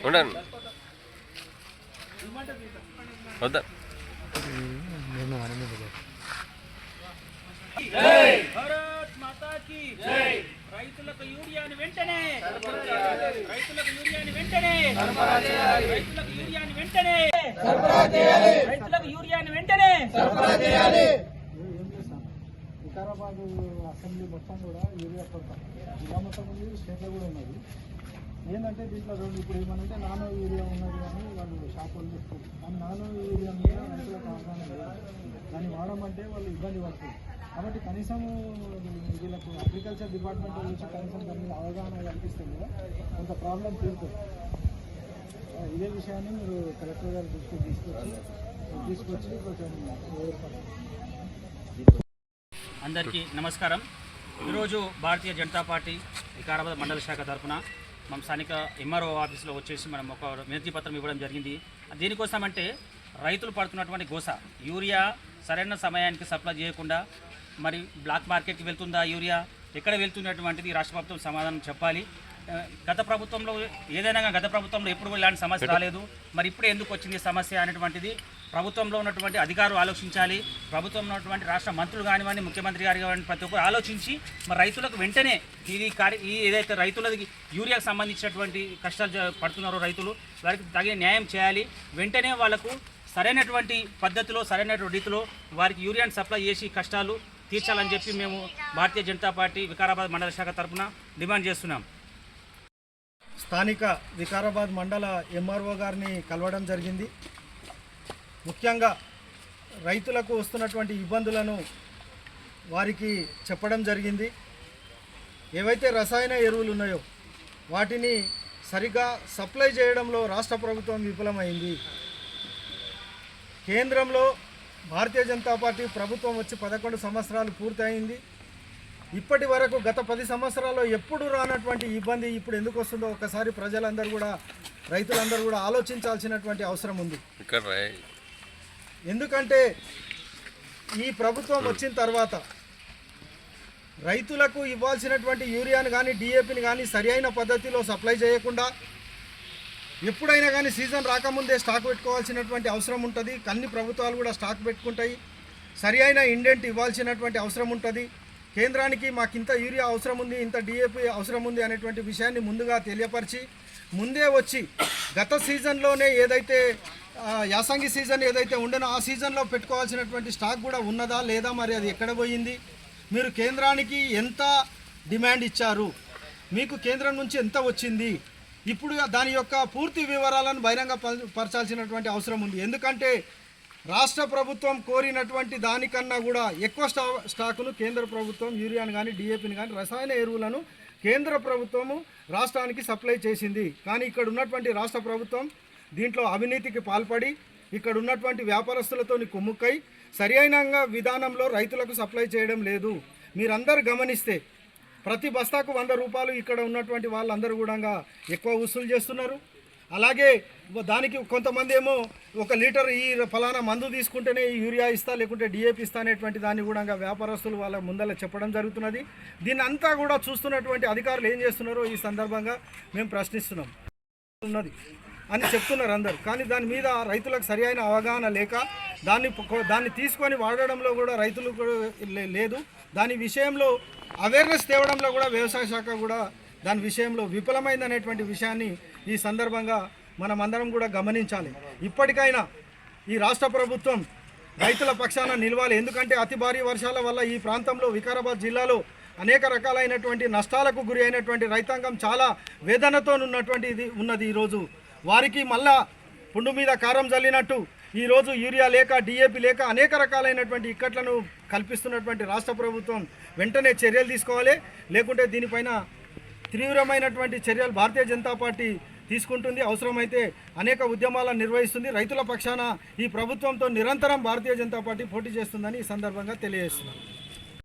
ఉండండి వద్దా భారత్ మాతా కీ జై. రైతులకు యూరియాని వెంటనే, రైతులకు యూరియాని వెంటనే, రైతులకు యూరియాని వెంటనే, రైతులకు యూరియాని వెంటనే. వికారాబాద్ అసెంబ్లీ మొత్తం కూడా యూరియా కొరత జిల్లా మొత్తం ఉంది, స్టేట్లో కూడా ఉన్నది. ఏంటంటే దీంట్లో రెండు ఇప్పుడు ఏమనంటే నానో యూరియా ఉన్నది కానీ వాళ్ళు షాపులు చెప్తారు, కానీ నానో యూరియా మీద రైతులకు అవగాహన లేదు. దాన్ని వాడమంటే వాళ్ళు ఇబ్బంది పడుతుంది. కాబట్టి కనీసం వీళ్ళకు అగ్రికల్చర్ డిపార్ట్మెంట్ నుంచి కనీసం దాని మీద అవగాహన కల్పిస్తే కూడా కొంత ప్రాబ్లం తీరుతుంది. ఇదే విషయాన్ని మీరు కలెక్టర్ గారి దృష్టికి తీసుకొచ్చి కొంచెం ఏర్పడాలి. అందరికీ నమస్కారం. ఈరోజు భారతీయ జనతా పార్టీ వికారాబాద్ మండల శాఖ తరఫున మన స్థానిక ఎంఆర్ఓ ఆఫీస్లో వచ్చేసి మనం ఒక వినతి పత్రం ఇవ్వడం జరిగింది. దేనికోసమంటే రైతులు పడుతున్నటువంటి గోస, యూరియా సరైన సమయానికి సప్లై చేయకుండా మరి బ్లాక్ మార్కెట్కి వెళ్తుందా యూరియా, ఎక్కడ వెళ్తున్నటువంటిది రాష్ట్ర ప్రభుత్వం సమాధానం చెప్పాలి. గత ప్రభుత్వంలో ఏదైనా గత ప్రభుత్వంలో ఎప్పుడు ఇలాంటి సమస్య రాలేదు, మరి ఇప్పుడు ఎందుకు వచ్చింది సమస్య అనేటువంటిది ప్రభుత్వంలో ఉన్నటువంటి అధికారులు ఆలోచించాలి. ప్రభుత్వంలో ఉన్నటువంటి రాష్ట్ర మంత్రులు కానివ్వండి, ముఖ్యమంత్రి గారు కానివ్వండి, ప్రతి ఒక్కరు ఆలోచించి మరి రైతులకు వెంటనే ఈ ఏదైతే రైతులకి యూరియాకు సంబంధించినటువంటి కష్టాలు పడుతున్నారో రైతులు వారికి తగిన న్యాయం చేయాలి. వెంటనే వాళ్లకు సరైనటువంటి పద్ధతిలో సరైనటువంటి రీతిలో వారికి యూరియాని సప్లై చేసి కష్టాలు తీర్చాలని చెప్పి మేము భారతీయ జనతా పార్టీ వికారాబాద్ మండల శాఖ తరఫున డిమాండ్ చేస్తున్నాం. స్థానిక వికారాబాద్ మండల ఎంఆర్ఓ గారిని కలవడం జరిగింది. ముఖ్యంగా రైతులకు వస్తున్నటువంటి ఇబ్బందులను వారికి చెప్పడం జరిగింది. ఏవైతే రసాయన ఎరువులు ఉన్నాయో వాటిని సరిగా సప్లై చేయడంలో రాష్ట్ర ప్రభుత్వం విఫలమైంది. కేంద్రంలో భారతీయ జనతా పార్టీ ప్రభుత్వం వచ్చి 11 సంవత్సరాలు పూర్తయింది. ఇప్పటి వరకు గత 10 సంవత్సరాల్లో ఎప్పుడు రానటువంటి ఇబ్బంది ఇప్పుడు ఎందుకు వస్తుందో ఒకసారి ప్రజలందరూ కూడా రైతులందరూ కూడా ఆలోచించాల్సినటువంటి అవసరం ఉంది. ఎందుకంటే ఈ ప్రభుత్వం వచ్చిన తర్వాత రైతులకు ఇవ్వాల్సినటువంటి యూరియాని కానీ డిఏపిని కానీ సరైన పద్ధతిలో సప్లై చేయకుండా ఎప్పుడైనా కానీ సీజన్ రాకముందే స్టాక్ పెట్టుకోవాల్సినటువంటి అవసరం ఉంటుంది. అన్ని ప్రభుత్వాలు కూడా స్టాక్ పెట్టుకుంటాయి. సరైన ఇండెంట్ ఇవ్వాల్సినటువంటి అవసరం ఉంటుంది. కేంద్రానికి మాకు ఇంత యూరియా అవసరం ఉంది, ఇంత డిఏపి అవసరం ఉంది అనేటువంటి విషయాన్ని ముందుగా తెలియపరిచి ముందే వచ్చి గత సీజన్లోనే ఏదైతే యాసంగి సీజన్ ఏదైతే ఉండనో ఆ సీజన్లో పెట్టుకోవాల్సినటువంటి స్టాక్ కూడా ఉన్నదా లేదా, మరి అది ఎక్కడ పోయింది, మీరు కేంద్రానికి ఎంత డిమాండ్ ఇచ్చారు, మీకు కేంద్రం నుంచి ఎంత వచ్చింది, ఇప్పుడు దాని యొక్క పూర్తి వివరాలను బహిరంగ పరచాల్సినటువంటి అవసరం ఉంది. ఎందుకంటే రాష్ట్ర ప్రభుత్వం కోరినటువంటి దానికన్నా కూడా ఎక్కువ స్టాకును కేంద్ర ప్రభుత్వం యూరియాను కానీ డిఏపిని కానీ రసాయన ఎరువులను కేంద్ర ప్రభుత్వము రాష్ట్రానికి సప్లై చేసింది. కానీ ఇక్కడ ఉన్నటువంటి రాష్ట్ర ప్రభుత్వం దీంట్లో అవినీతికి పాల్పడి ఇక్కడ ఉన్నటువంటి వ్యాపారస్తులతో కుమ్ముక్కై సరైన విధానంలో రైతులకు సప్లై చేయడం లేదు. మీరందరూ గమనిస్తే ప్రతి బస్తాకు 100 రూపాయలు ఇక్కడ ఉన్నటువంటి వాళ్ళందరూ కూడా ఎక్కువ వసూలు చేస్తున్నారు. అలాగే దానికి కొంతమంది ఏమో 1 లీటర్ ఈ ఫలానా మందు తీసుకుంటేనే యూరియా ఇస్తా లేకుంటే డిఏపి ఇస్తా అనేటువంటి దాన్ని కూడా వ్యాపారస్తులు వాళ్ళ ముందర చెప్పడం జరుగుతున్నది. దీన్ని అంతా కూడా చూస్తున్నటువంటి అధికారులు ఏం చేస్తున్నారో ఈ సందర్భంగా మేము ప్రశ్నిస్తున్నాం. ఉన్నది అని చెప్తున్నారు అందరు, కానీ దాని మీద రైతులకు సరైన అవగాహన లేక దాన్ని తీసుకొని వాడడంలో కూడా రైతులు లేదు. దాని విషయంలో అవేర్నెస్ తేవడంలో కూడా వ్యవసాయ శాఖ కూడా దాని విషయంలో విఫలమైందనేటువంటి విషయాన్ని ఈ సందర్భంగా మనం అందరం కూడా గమనించాలి. ఇప్పటికైనా ఈ రాష్ట్ర ప్రభుత్వం రైతుల పక్షాన నిలవాలి. ఎందుకంటే అతి భారీ వర్షాల వల్ల ఈ ప్రాంతంలో వికారాబాద్ జిల్లాలో అనేక రకాలైనటువంటి నష్టాలకు గురి అయినటువంటి రైతాంగం చాలా వేదనతో ఉన్నది. ఈరోజు వారికి మళ్ళా పుండు మీద కారం జల్లినట్టు ఈరోజు యూరియా లేక డిఏపి లేక అనేక రకాలైనటువంటి ఇక్కట్లను కల్పిస్తున్నటువంటి రాష్ట్ర ప్రభుత్వం వెంటనే చర్యలు తీసుకోవాలి. లేకుంటే దీనిపైన తీవ్రమైనటువంటి చర్యలు భారతీయ జనతా పార్టీ తీసుకుంటుంది. అవసరమైతే అనేక ఉద్యమాలను నిర్వహిస్తుంది. రైతుల పక్షాన ఈ ప్రభుత్వంతో నిరంతరం భారతీయ జనతా పార్టీ పోటీ చేస్తుందని ఈ సందర్భంగా తెలియజేస్తున్నాను.